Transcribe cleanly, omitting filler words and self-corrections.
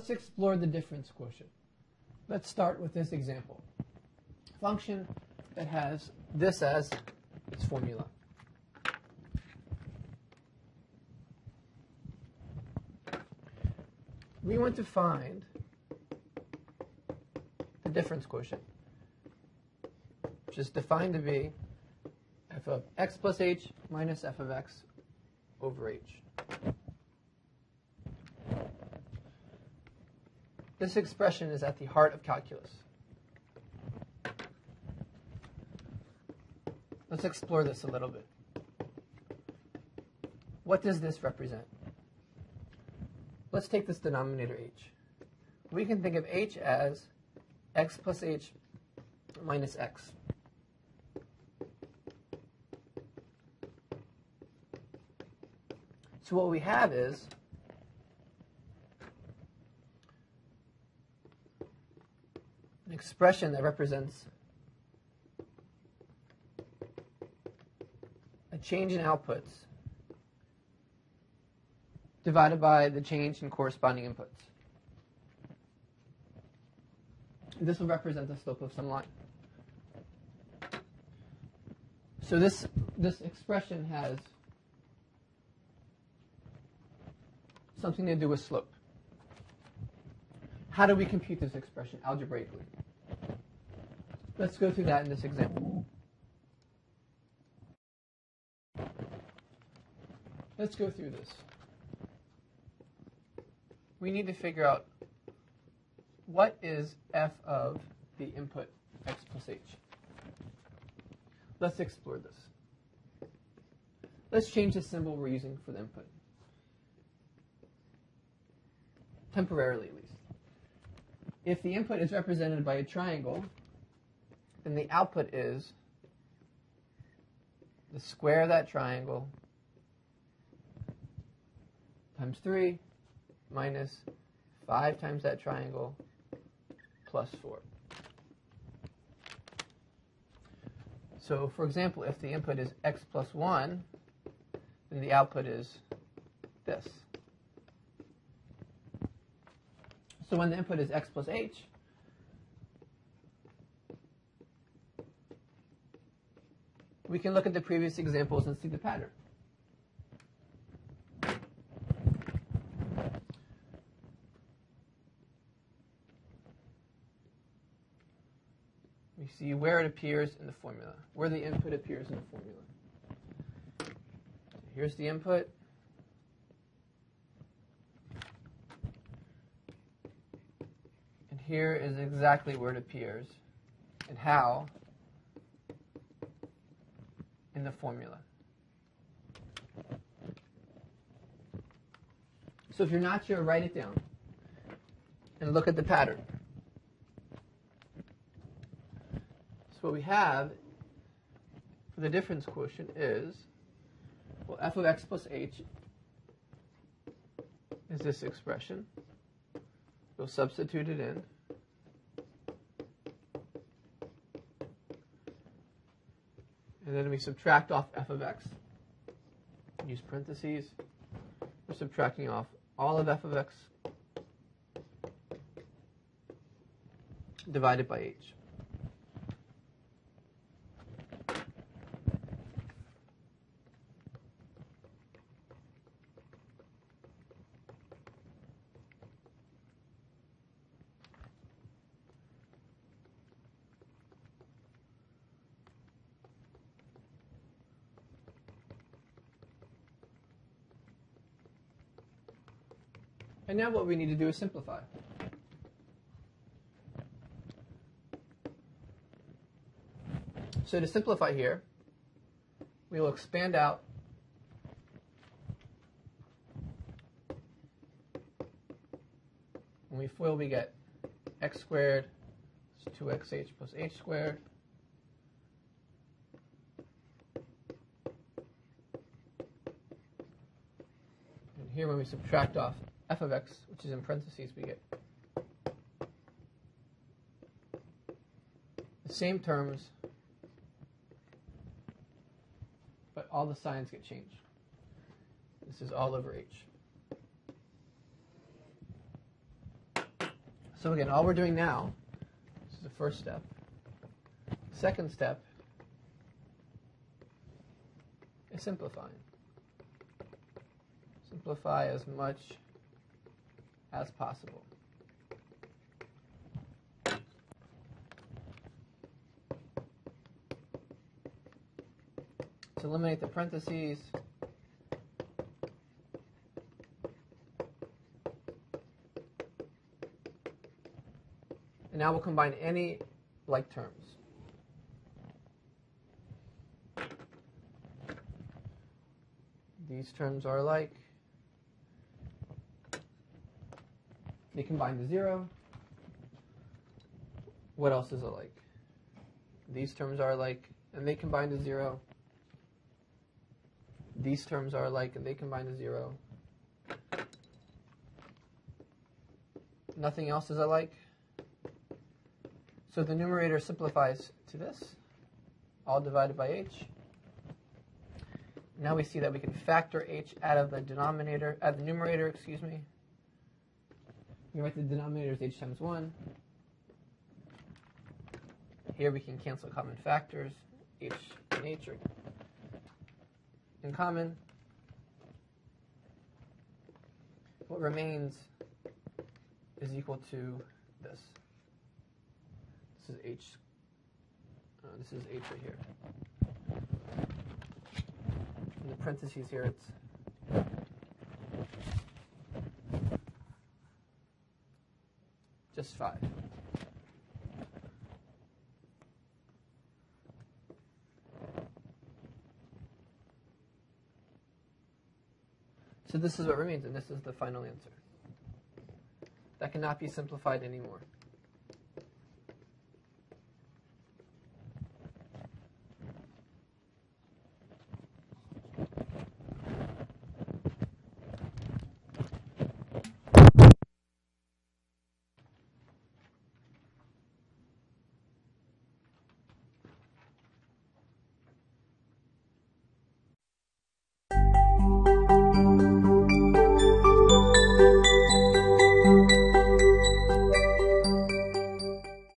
let's explore the difference quotient. Let's start with this example. Function that has this as its formula. We want to find the difference quotient, which is defined to be f of x plus h minus f of x over h. This expression is at the heart of calculus. Let's explore this a little bit. What does this represent? Let's take this denominator h. We can think of h as x plus h minus x. So what we have is an expression that represents a change in outputs divided by the change in corresponding inputs. This will represent the slope of some line. So this expression has something to do with slope. How do we compute this expression algebraically? Let's go through that in this example. Let's go through this. We need to figure out what is f of the input x plus h. Let's explore this. Let's change the symbol we're using for the input. Temporarily, at least. If the input is represented by a triangle, then the output is the square of that triangle times 3 minus 5 times that triangle plus 4. So, for example, if the input is x plus 1, then the output is this. So when the input is x plus h, we can look at the previous examples and see the pattern. We see where it appears in the formula, where the input appears in the formula. So here's the input. And here is exactly where it appears and how in the formula. So if you're not sure, write it down and look at the pattern. So what we have for the difference quotient is, well, f of x plus h is this expression. We'll substitute it in. And then we subtract off f of x. Use parentheses. We're subtracting off all of f of x divided by h. And now what we need to do is simplify. So to simplify here, we will expand out when we FOIL, we get x squared is 2xh plus h squared. And here when we subtract off f of x, which is in parentheses, we get the same terms, but all the signs get changed. This is all over h. So again, all we're doing now, this is the first step. Second step is simplifying. Simplify as much as possible. To eliminate the parentheses, and now we'll combine any like terms. These terms are alike. They combine to 0. What else is alike? These terms are alike, and they combine to 0. These terms are alike, and they combine to 0. Nothing else is alike. So the numerator simplifies to this, all divided by h. Now we see that we can factor h out of the denominator, out of the numerator, excuse me. We write the denominator as h times 1. Here we can cancel common factors. H and h are in common. What remains is equal to this. This is h. This is h right here. In the parentheses here, it's just 5. So this is what remains, and this is the final answer. That cannot be simplified anymore.